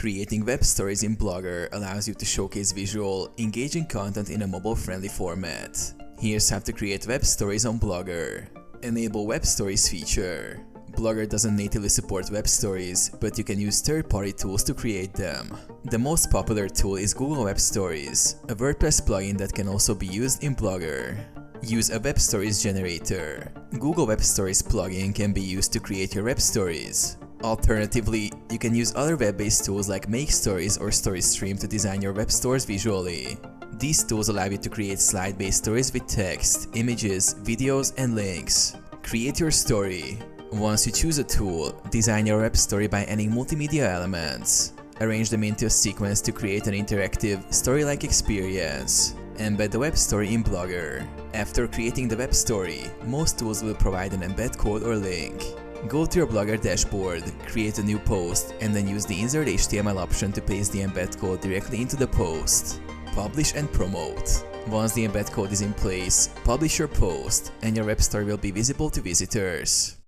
Creating web stories in Blogger allows you to showcase visual, engaging content in a mobile-friendly format. Here's how to create web stories on Blogger. Enable Web Stories feature. Blogger doesn't natively support web stories, but you can use third-party tools to create them. The most popular tool is Google Web Stories, a WordPress plugin that can also be used in Blogger. Use a web stories generator. Google Web Stories plugin can be used to create your web stories. Alternatively, you can use other web-based tools like MakeStories or StoryStream to design your web stores visually. These tools allow you to create slide-based stories with text, images, videos, and links. Create your story. Once you choose a tool, design your web story by adding multimedia elements. Arrange them into a sequence to create an interactive, story-like experience. Embed the web story in Blogger. After creating the web story, most tools will provide an embed code or link. Go to your Blogger dashboard, create a new post, and then use the Insert HTML option to paste the embed code directly into the post. Publish and promote. Once the embed code is in place, publish your post, and your web story will be visible to visitors.